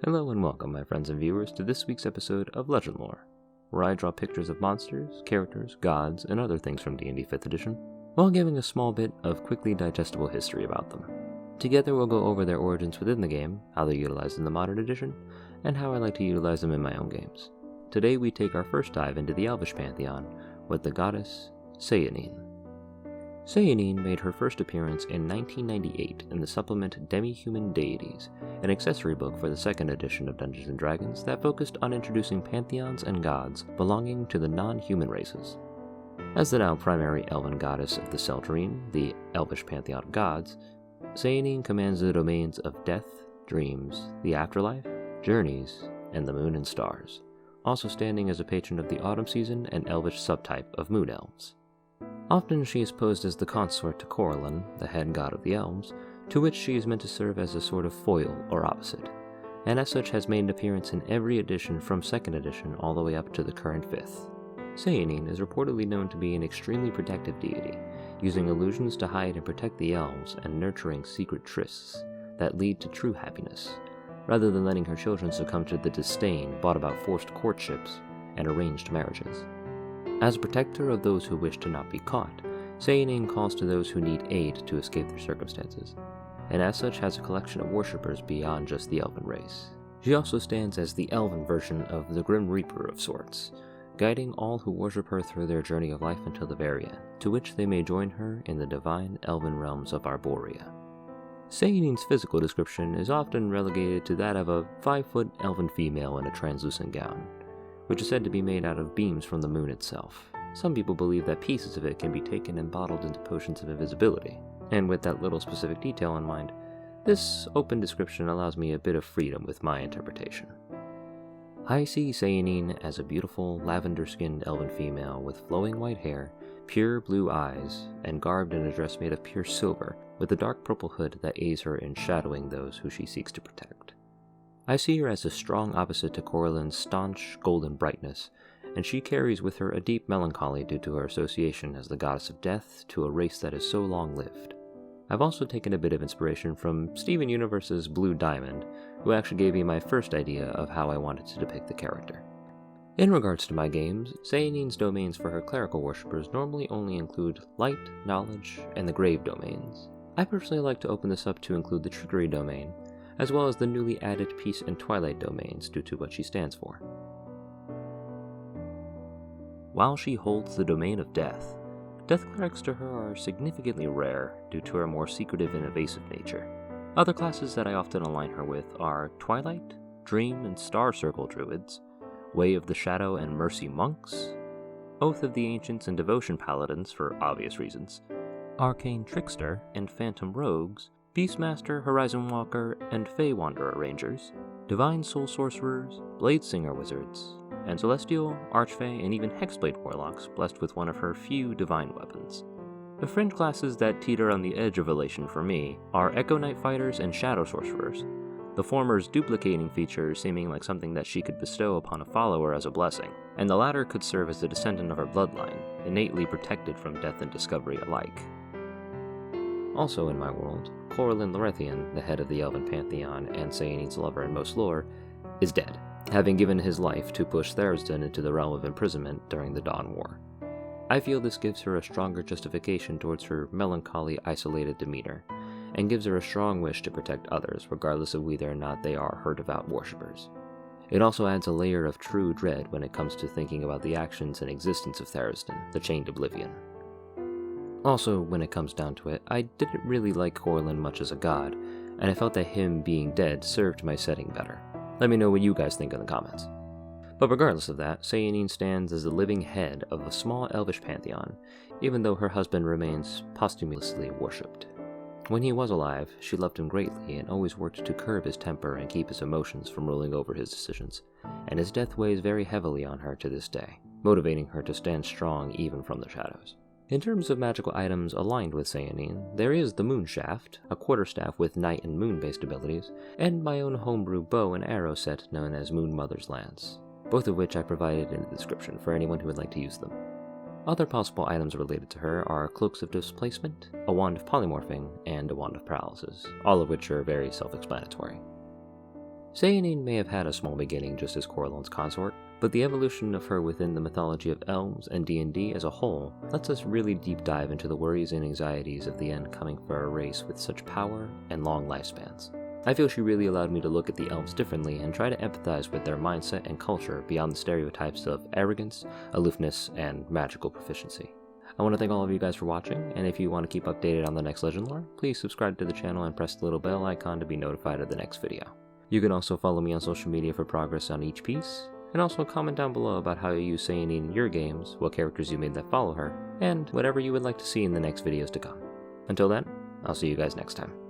Hello and welcome, my friends and viewers, to this week's episode of Legendlore, where I draw pictures of monsters, characters, gods, and other things from D&D 5th edition, while giving a small bit of quickly digestible history about them. Together we'll go over their origins within the game, how they're utilized in the modern edition, and how I like to utilize them in my own games. Today we take our first dive into the Elvish pantheon with the goddess Sehanine. Sehanine made her first appearance in 1998 in the supplement Demi-Human Deities, an accessory book for the second edition of Dungeons & Dragons that focused on introducing pantheons and gods belonging to the non-human races. As the now primary elven goddess of the Seldraine, the Elvish pantheon of gods, Sehanine commands the domains of death, dreams, the afterlife, journeys, and the moon and stars, also standing as a patron of the autumn season and elvish subtype of moon elves. Often she is posed as the consort to Corellon, the head god of the elves, to which she is meant to serve as a sort of foil or opposite, and as such has made an appearance in every edition from 2nd edition all the way up to the current 5th. Sehanine is reportedly known to be an extremely protective deity, using illusions to hide and protect the elves and nurturing secret trysts that lead to true happiness, rather than letting her children succumb to the disdain brought about forced courtships and arranged marriages. As a protector of those who wish to not be caught, Sehanine calls to those who need aid to escape their circumstances, and as such has a collection of worshippers beyond just the elven race. She also stands as the elven version of the Grim Reaper of sorts, guiding all who worship her through their journey of life until the very end, to which they may join her in the divine elven realms of Arborea. Sehanine's physical description is often relegated to that of a 5-foot elven female in a translucent gown, which is said to be made out of beams from the moon itself. Some people believe that pieces of it can be taken and bottled into potions of invisibility, and with that little specific detail in mind, this open description allows me a bit of freedom with my interpretation. I see Sehanine as a beautiful, lavender-skinned elven female with flowing white hair, pure blue eyes, and garbed in a dress made of pure silver, with a dark purple hood that aids her in shadowing those who she seeks to protect. I see her as a strong opposite to Corellon's staunch, golden brightness, and she carries with her a deep melancholy due to her association as the goddess of death to a race that is so long-lived. I've also taken a bit of inspiration from Steven Universe's Blue Diamond, who actually gave me my first idea of how I wanted to depict the character. In regards to my games, Sehanine's domains for her clerical worshippers normally only include light, knowledge, and the grave domains. I personally like to open this up to include the trickery domain, as well as the newly added peace and twilight domains due to what she stands for. While she holds the domain of death, death clerics to her are significantly rare due to her more secretive and evasive nature. Other classes that I often align her with are Twilight, Dream and Star Circle Druids, Way of the Shadow and Mercy Monks, Oath of the Ancients and Devotion Paladins for obvious reasons, Arcane Trickster and Phantom Rogues, Beastmaster, Horizon Walker, and Fey Wanderer Rangers, Divine Soul Sorcerers, Bladesinger Wizards, and Celestial, Archfey, and even Hexblade Warlocks blessed with one of her few divine weapons. The fringe classes that teeter on the edge of elation for me are Echo Knight Fighters and Shadow Sorcerers, the former's duplicating feature seeming like something that she could bestow upon a follower as a blessing, and the latter could serve as the descendant of her bloodline, innately protected from death and discovery alike. Also in my world, Corellon Lorethian, the head of the Elven Pantheon and Sehanine's lover in most lore, is dead, having given his life to push Therisden into the realm of imprisonment during the Dawn War. I feel this gives her a stronger justification towards her melancholy, isolated demeanor, and gives her a strong wish to protect others, regardless of whether or not they are her devout worshippers. It also adds a layer of true dread when it comes to thinking about the actions and existence of Therisden, the Chained Oblivion. Also, when it comes down to it, I didn't really like Corellon much as a god, and I felt that him being dead served my setting better. Let me know what you guys think in the comments. But regardless of that, Sehanine stands as the living head of a small elvish pantheon, even though her husband remains posthumously worshipped. When he was alive, she loved him greatly and always worked to curb his temper and keep his emotions from ruling over his decisions, and his death weighs very heavily on her to this day, motivating her to stand strong even from the shadows. In terms of magical items aligned with Sehanine, there is the Moonshaft, a quarterstaff with night and moon-based abilities, and my own homebrew bow and arrow set known as Moon Mother's Lance, both of which I provided in the description for anyone who would like to use them. Other possible items related to her are Cloaks of Displacement, a Wand of Polymorphing, and a Wand of Paralysis, all of which are very self-explanatory. Sehanine may have had a small beginning just as Coralon's consort, but the evolution of her within the mythology of elves and D&D as a whole lets us really deep dive into the worries and anxieties of the end coming for a race with such power and long lifespans. I feel she really allowed me to look at the elves differently and try to empathize with their mindset and culture beyond the stereotypes of arrogance, aloofness, and magical proficiency. I want to thank all of you guys for watching, and if you want to keep updated on the next Legendlore, please subscribe to the channel and press the little bell icon to be notified of the next video. You can also follow me on social media for progress on each piece, and also comment down below about how you use Sehanine in your games, what characters you made that follow her, and whatever you would like to see in the next videos to come. Until then, I'll see you guys next time.